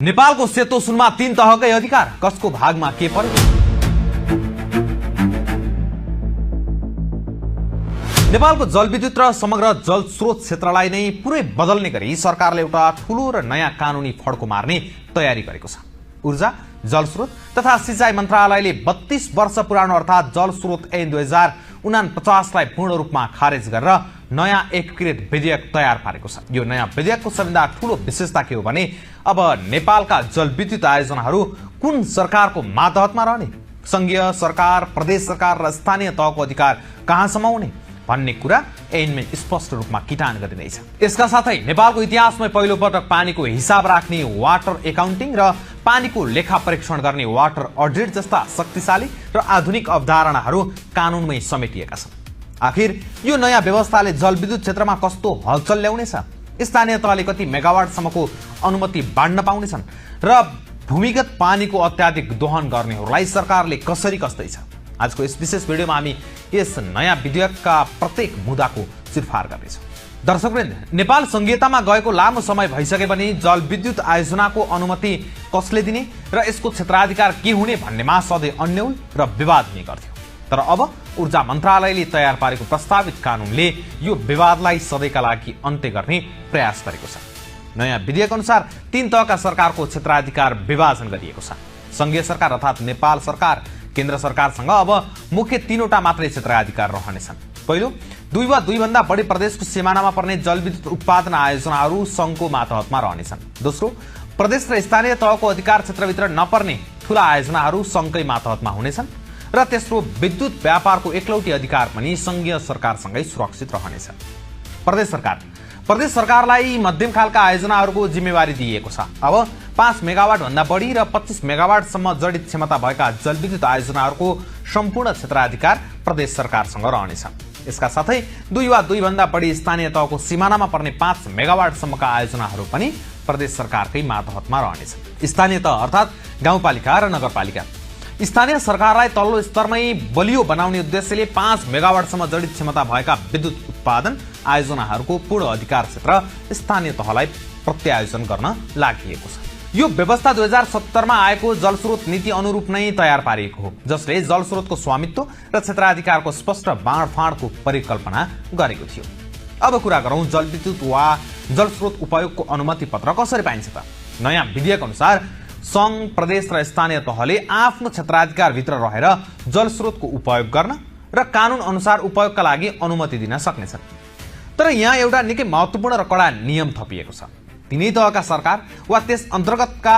नेपालको सेतो सुनमा 3 तहकै अधिकार कसको भागमा के पर्यो? नेपालको जलविद्युत र समग्र जल स्रोत क्षेत्रलाई नै पुरै बदल्ने गरी सरकारले एउटा ठूलो र नयाँ कानूनी फड्को मार्ने तयारी गरेको छ। ऊर्जा, जलस्रोत तथा सिंचाई मन्त्रालयले 32 वर्ष पुरानो अर्थात् जल स्रोत ऐन 2049 लाई पूर्ण रूपमा खारेज गरेर नयाँ एकीकृत विधेयक तयार पारेको छ। यो नयाँ विधेयकको सबैभन्दा ठूलो विशेषता के हो भने अब नेपालका जलविद्युत आयोजनाहरू कुन सरकारको मातहतमा रहने, संघीय सरकार, प्रदेश सरकार र स्थानीय तहको अधिकार कहाँसम्म हुने भन्ने कुरा ऐनमै स्पष्ट रूपमा किटान गरिँदैछ। यसका साथै नेपालको इतिहासमै पहिलो पटक पानीको हिसाब राख्ने वाटर एकाउन्टिङ र पानीको लेखा परीक्षण गर्ने वाटर अडिट जस्ता शक्तिशाली र आधुनिक अवधारणाहरू कानूनमै समेटिएका छन्। आखिर यो नयाँ व्यवस्थाले जलविद्युत क्षेत्रमा कस्तो हलचल ल्याउनेछ? स्थानीय तहले कति मेगावाटसम्मको अनुमति बाँड्न पाउनेछन् र भूमिगत पानीको अत्याधिक दोहन गर्नेहरूलाई सरकारले कसरी कस्दैछ? आजको यस विशेष भिडियोमा हामी यस नयाँ विधेयकका प्रत्येक मुद्दाको चिरफार गर्नेछौँ। दर्शकवृन्द, नेपाल संघीयतामा गएको लामो समय भइसके पनि जलविद्युत आयोजनाको अनुमति कसले दिने र यसको क्षेत्राधिकार के हुने भन्नेमा सधैँ अन्यल र विवाद हुने गर्थ्यो। तर अब ऊर्जा मन्त्रालयले तयार पारेको प्रस्तावित कानूनले यो विवादलाई सधैँका लागि अन्त्य गर्ने प्रयास गरेको छ। नयाँ विधेयक अनुसार 3 तहका सरकारको क्षेत्राधिकार विभाजन गरिएको छ। संघीय सरकार अर्थात् नेपाल सरकार, केन्द्र सरकारसँग अब मुख्य 3वटा मात्रै क्षेत्राधिकार रहनेछन्। पहिलो, 2 वा 2 भन्दा बढी प्रदेशको सिमानामा पर्ने जलविद्युत उत्पादन आयोजनाहरू संघको मातहतमा रहनेछन्। दोस्रो, प्रदेश र स्थानीय तहको अधिकार क्षेत्रभित्र नपर्ने ठूला आयोजनाहरू संघकै मातहतमा हुनेछन्। र तेस्रो, विद्युत व्यापारको एकलौटी अधिकार पनि संघीय सरकारसँगै सुरक्षित रहनेछ। प्रदेश सरकारलाई मध्यम खालका आयोजनाहरूको जिम्मेवारी दिइएको छ। अब 5 मेगावाट भन्दा बढी र 25 मेगावाटसम्म जडित क्षमता भएका जलविद्युत आयोजनाहरूको सम्पूर्ण क्षेत्राधिकार प्रदेश सरकारसँग रहनेछ। यसका साथै 2 वा 2 भन्दा बढी स्थानीय तहको सिमानामा पर्ने 5 मेगावाटसम्मका आयोजनाहरू पनि प्रदेश सरकारकै मातहतमा रहनेछन्। स्थानीय तह अर्थात् गाउँपालिका र नगरपालिका। स्थानीय सरकारलाई तल्लो स्तरमै बलियो बनाउने उद्देश्यले 5 मेगावाटसम्म जडित क्षमता भएका विद्युत उत्पादन आयोजनाहरूको पूर्ण अधिकार क्षेत्र स्थानीय तहलाई प्रत्यायोजन गर्न लागि छ। यो व्यवस्था 2070 मा आएको जलस्रोत नीति अनुरूप नै तयार पारिएको हो, जसले जलस्रोतको स्वामित्व र क्षेत्राधिकारको स्पष्ट बाँडफाँडको परिकल्पना गरेको थियो। अब कुरा गरौँ जलविद्युत वा जलस्रोत उपयोगको अनुमति पत्र कसरी पाइन्छ त? नयाँ विधेयक अनुसार संघ, प्रदेश र स्थानीय तहले आफ्नो क्षेत्राधिकार भित्र रहेर जलस्रोतको उपयोग गर्न र कानून अनुसार उपयोगका लागि अनुमति दिन सक्नेछन्। तर यहाँ एउटा निकै महत्त्वपूर्ण र कडा नियम थपिएको छ। तिनै तहका सरकार वा त्यस अन्तर्गतका